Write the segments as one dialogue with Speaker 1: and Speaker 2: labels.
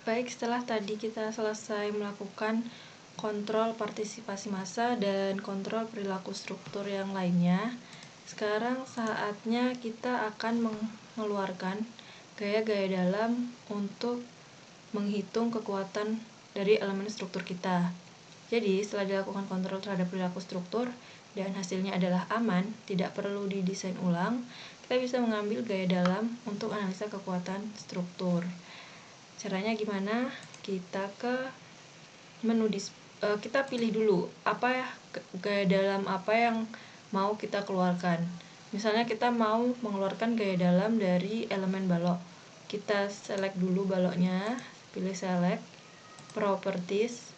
Speaker 1: Baik, setelah tadi kita selesai melakukan kontrol partisipasi massa dan kontrol perilaku struktur yang lainnya, sekarang saatnya kita akan mengeluarkan gaya-gaya dalam untuk menghitung kekuatan dari elemen struktur kita. Jadi, setelah dilakukan kontrol terhadap perilaku struktur dan hasilnya adalah aman, tidak perlu didesain ulang, kita bisa mengambil gaya dalam untuk analisa kekuatan struktur. Caranya gimana? Kita ke menu kita pilih dulu gaya dalam apa yang mau kita keluarkan. Misalnya kita mau mengeluarkan gaya dalam dari elemen balok. Kita select dulu baloknya, pilih select, properties,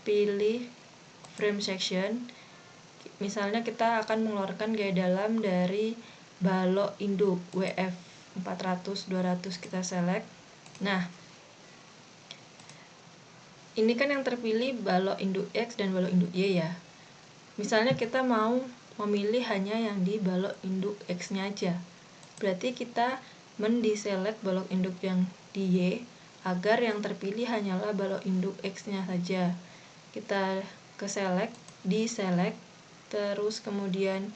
Speaker 1: pilih frame section. Misalnya kita akan mengeluarkan gaya dalam dari balok induk WF 400 200, kita select. Nah, ini kan yang terpilih balok induk X dan balok induk Y ya. Misalnya kita mau memilih hanya yang di balok induk X-nya aja. Berarti kita mendeselect balok induk yang di Y agar yang terpilih hanyalah balok induk X-nya saja. Kita ke select, deselect, terus kemudian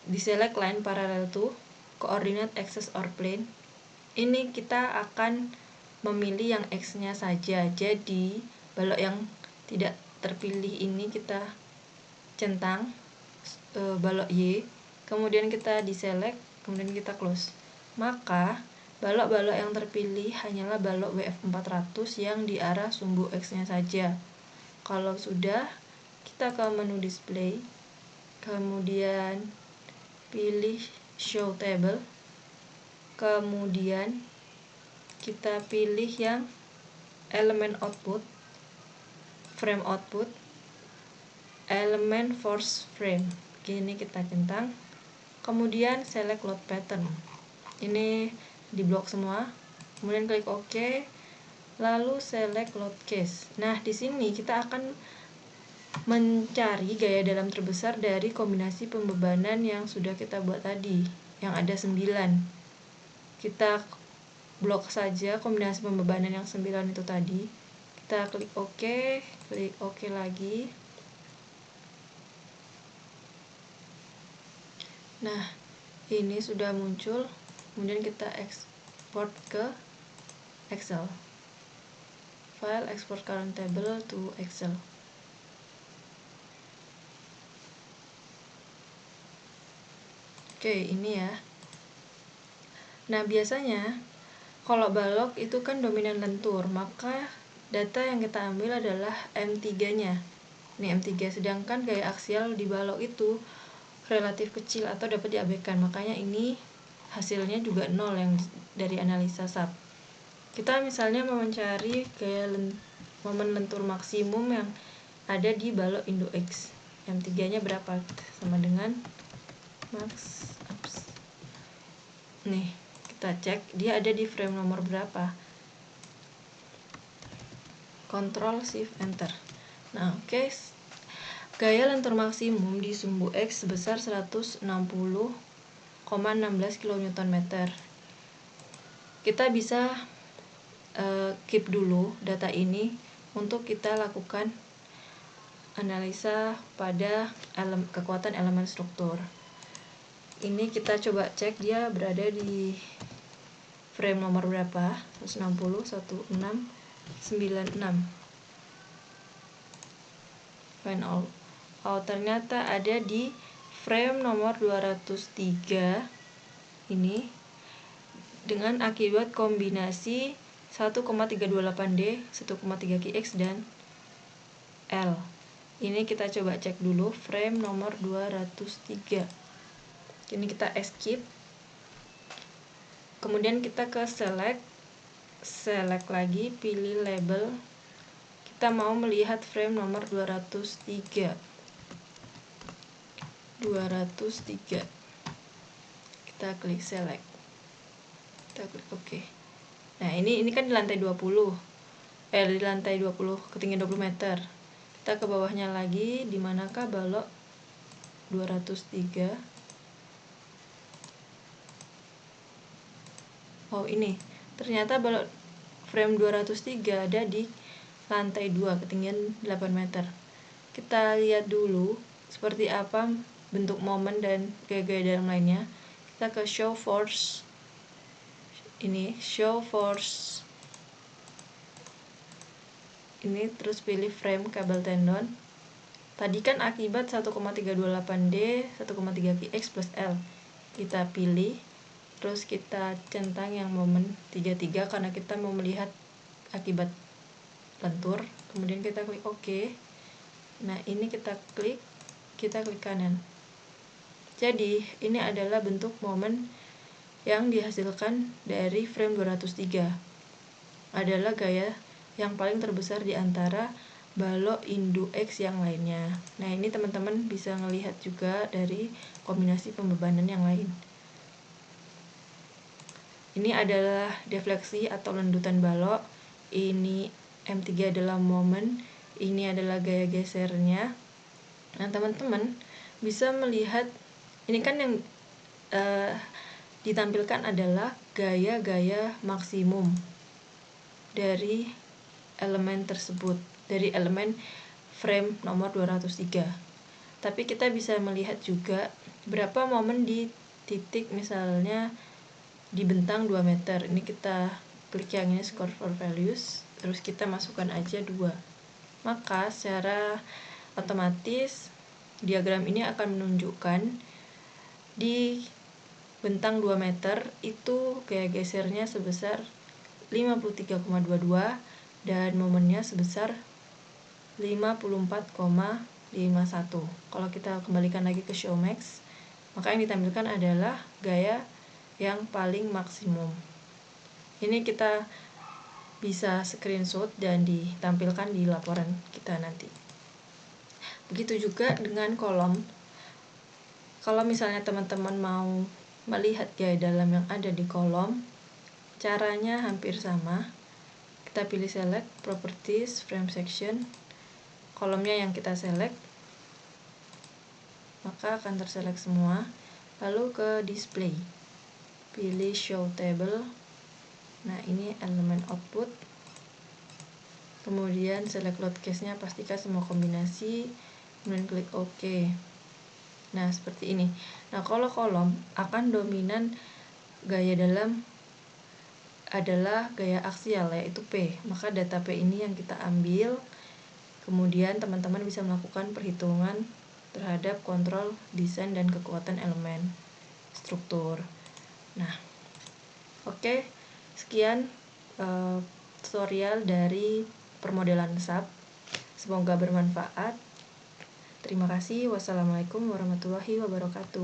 Speaker 1: deselect line parallel to coordinate axis or plane. Ini kita akan memilih yang X-nya saja. Jadi balok yang tidak terpilih ini kita centang balok Y, kemudian kita deselect, kemudian kita close. Maka balok-balok yang terpilih hanyalah balok WF 400 yang di arah sumbu X-nya saja. Kalau sudah, kita ke menu display, kemudian pilih show table, kemudian kita pilih yang elemen output, frame output, elemen force frame. Ini kita centang, kemudian select load pattern. Ini di blok semua, kemudian klik OK, lalu select load case. Nah, di sini kita akan mencari gaya dalam terbesar dari kombinasi pembebanan yang sudah kita buat tadi, yang ada 9. Kita blok saja kombinasi pembebanan yang 9 itu tadi. Kita klik OK lagi. Nah, ini sudah muncul. Kemudian kita export ke Excel. File export current table to Excel. Oke, ini ya. Nah, biasanya kalau balok itu kan dominan lentur, maka data yang kita ambil adalah M3-nya. Ini M3, sedangkan gaya aksial di balok itu relatif kecil atau dapat diabaikan. Makanya ini hasilnya juga 0 yang dari analisa SAP. Kita misalnya mau mencari gaya momen lentur maksimum yang ada di balok induk X. M3-nya berapa? Sama dengan max ups. Nih, kita cek dia ada di frame nomor berapa. Ctrl Shift Enter. Nah, oke. Gaya lentur maksimum di sumbu X sebesar 160,16 kN. Kita bisa keep dulu data ini untuk kita lakukan analisa pada kekuatan elemen struktur. Ini kita coba cek dia berada di frame nomor berapa? 160, 16, 96. Find all. Oh, ternyata ada di frame nomor 203 ini dengan akibat kombinasi 1,328D, 1,3Kx dan L. Ini kita coba cek dulu frame nomor 203. Ini kita escape, kemudian kita ke select lagi, pilih label. Kita mau melihat frame nomor 203. Kita klik select, kita klik OK. Nah, ini kan di lantai 20, di lantai 20, ketinggian 20 meter. Kita ke bawahnya lagi, di manakah balok 203? Oh, ini ternyata balok frame 203 ada di lantai 2 ketinggian 8 meter. Kita lihat dulu seperti apa bentuk momen dan gaya-gaya dalam lainnya. Kita ke show force. Ini show force. Ini terus pilih frame kabel tendon. Tadi kan akibat 1,328D 1,3X plus L. Kita pilih, terus kita centang yang momen 33 karena kita mau melihat akibat lentur. Kemudian kita klik OK. Nah, ini kita klik kanan. Jadi, ini adalah bentuk momen yang dihasilkan dari frame 203. Adalah gaya yang paling terbesar di antara balok Indo X yang lainnya. Nah, ini teman-teman bisa melihat juga dari kombinasi pembebanan yang lain. Ini adalah defleksi atau lendutan balok. Ini M3 adalah momen. Ini adalah gaya gesernya. Nah, teman-teman bisa melihat ini kan yang ditampilkan adalah gaya-gaya maksimum dari elemen tersebut, dari elemen frame nomor 203. Tapi kita bisa melihat juga berapa momen di titik, misalnya di bentang 2 meter. Ini kita klik yang ini score for values, terus kita masukkan aja 2. Maka secara otomatis diagram ini akan menunjukkan di bentang 2 meter itu gaya gesernya sebesar 53,22 dan momennya sebesar 54,51. Kalau kita kembalikan lagi ke Showmax, maka yang ditampilkan adalah gaya yang paling maksimum. Ini kita bisa screenshot dan ditampilkan di laporan kita nanti. Begitu juga dengan kolom. Kalau misalnya teman-teman mau melihat gaya dalam yang ada di kolom, caranya hampir sama. Kita pilih select, properties, frame section, kolomnya yang kita select, maka akan terselect semua. Lalu ke display, pilih show table. Nah, ini elemen output. Kemudian select load case-nya, pastikan semua kombinasi, kemudian klik OK. Nah, seperti ini. Nah, kalau kolom akan dominan gaya dalam adalah gaya aksial, yaitu P. Maka data P ini yang kita ambil. Kemudian teman-teman bisa melakukan perhitungan terhadap kontrol desain dan kekuatan elemen struktur. Nah, oke. Sekian tutorial dari permodelan SAP. Semoga bermanfaat. Terima kasih. Wassalamualaikum warahmatullahi wabarakatuh.